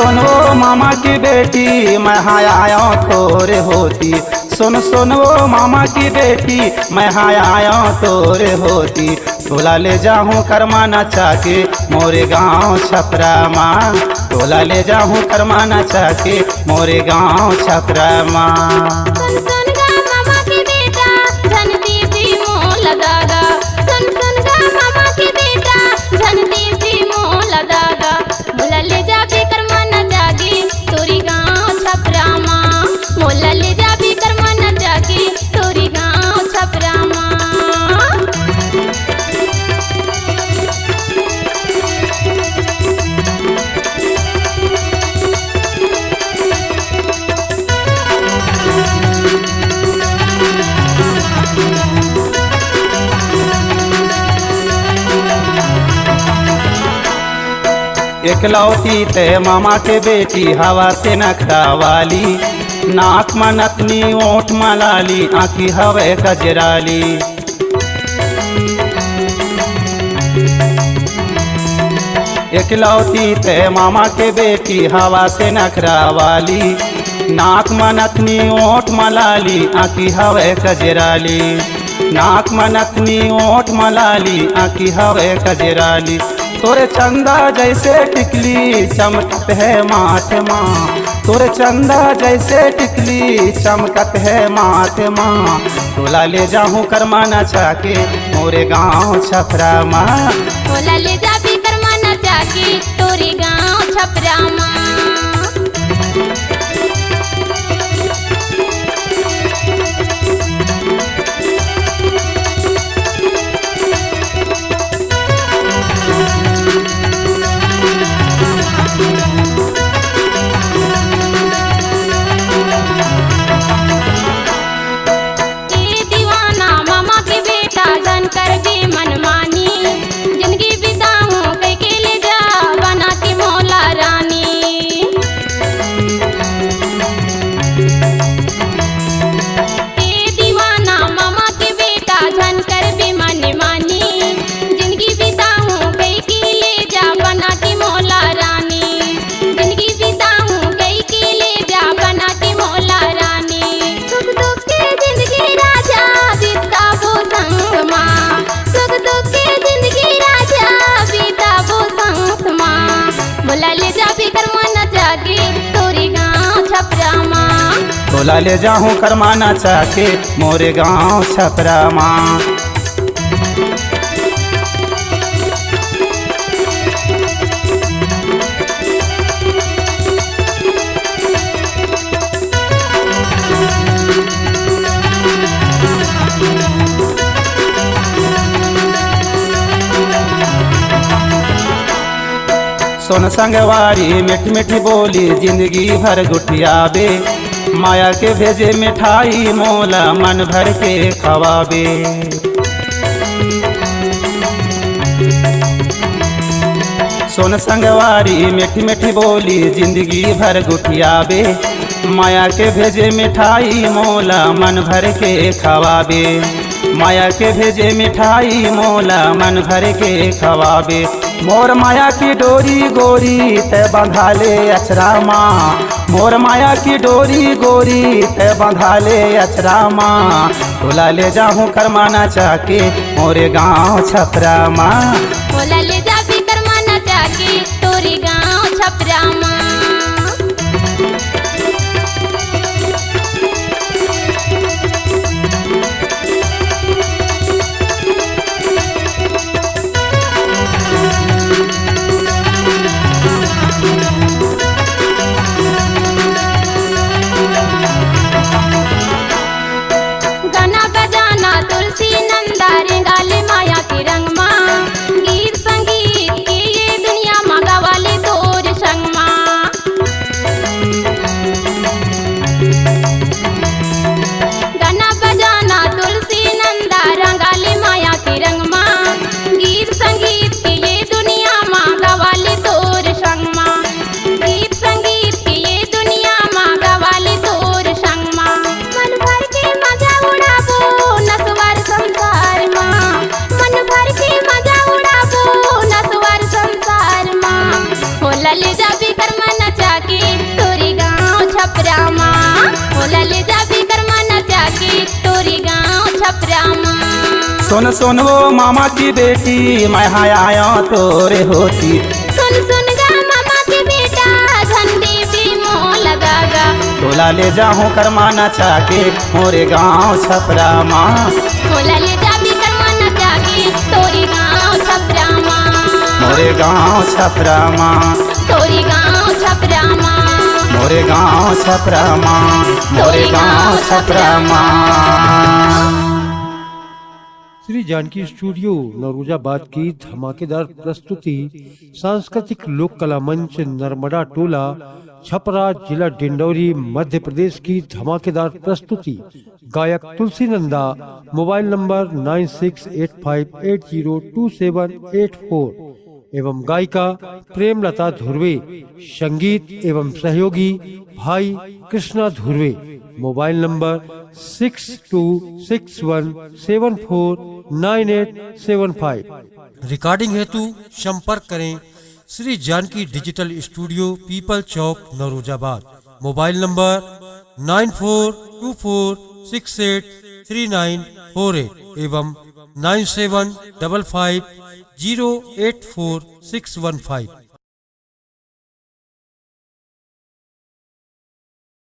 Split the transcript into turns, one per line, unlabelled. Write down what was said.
सुन वो मामा की बेटी मैं आया तोरे होती। सुन वो मामा की बेटी मैं आया तोरे होती। टोला ले जाऊँ करमा नचा के मोरे गाँव छपरा माँ। टोला ले जाऊँ करमा नचा के मोरे गाँव छपरा माँ।
सुन गा मामा की बेटा धन दीदी मोह लगागा। सुन गा मामा की बेटा धन दीदी मोह लगागा। मोला ले जा भी कर्मा न जागी तोरी गाँव छपरा माँ। मोला ले जा भी कर्मा न जागी तोरी गाँव छपरा माँ।
एकलौती ते मामा के बेटी हवा से नखरा वाली। नाक में नतनी ओठ में लाली आँखी हवे कजराली। एकलौती ते मामा के बेटी हवा से नखरा वाली। नाक में नतनी ओठ में लाली आँखी हवे कजराली। नाक में नतनी ओठ में लाली आँखी हवे कजराली। तोरे चंदा जैसे टिकली चमकत है माथ माँ। तोरे चंदा जैसे टिकली चमकत है माथ माँ। टोला ले जाऊँ करमा नचा के मोरे गाँव छपरा माँ।
टोला ले जा भी कर्मा न जागी तोरी गाँव छपरा माँ। कर भी मनमानी जिंदगी बिताऊं कई के ले जा बना के मौला रानी। ए दीवाना मामा के बेटा धन कर भी मनमानी जिंदगी बिताऊं कई के ले जा बना के मौला रानी। जिंदगी बिताऊं कई के ले जा बना के मौला रानी। सुख दुख के जिंदगी राजा बीता वो संग माँ। सुख दुख के जिंदगी राजा बीता वो संग माँ। बोला ले जा भी कर्मा न जागी तोरी गाँव छपरा माँ।
टोला ले जाऊँ करमा नचा के मोरे गाँव छपरा माँ। सुन संगवारी मीठी मीठी बोली जिंदगी भर गुटियाबे। माया के भेजे मिठाई मोला मन भर के खवाबे। सुन संगवारी मीठी मीठी बोली जिंदगी भर गुटियाबे। माया के भेजे मिठाई मोला मन भर के खवाबे। माया के भेजे मिठाई मोला मन भर के खवाबे। मोर माया की डोरी गोरी ते बंधा ले अचरा माँ। मोर माया की डोरी गोरी ते बंधा ले अचरा माँ। टोला ले जाऊँ करमा नचा के मोरे गाँव छपरा माँ।
टोला ले जा भी कर्मा न जागी तोरी गाँव छपरा माँ। गाना बजाना तुलसी नंदा रेंगाले माया की रंग माँ। गीत संगीत के ये दुनिया माँ गावाले तोर संग माँ। छपरामा।
सुन सुन वो मामा की बेटी मैं आया तोरे होती।
सुन सुन गा मामा के बेटा झंडे भी मोह लगागा।
तोला ले जाऊं करमाना चाके मोरे गाँव छपरामा।
मोला ले जा भी करमाना चाके तोरी गाँव छपरामा।
मोरे गाँव छपरामा।
तोरी गाँव छपरामा।
मोरे गाँव छपरामा। मोरे गाँव छपरामा।
श्री जानकी स्टूडियो नौरोजाबाद की धमाकेदार प्रस्तुति सांस्कृतिक लोक कला मंच नर्मदा टोला छपरा जिला डिंडौरी मध्य प्रदेश की धमाकेदार प्रस्तुति। गायक तुलसी नंदा, मोबाइल नंबर 9685802784 एवं गायिका प्रेमलता धुर्वे। संगीत एवं सहयोगी भाई Krishna Dhurve. Mobile number 6261749875। Recording हेतु संपर्क करें Shri Janaki digital studio Peepal Chowk Naurozabad. Mobile number 9424683948 एवं 9755084615।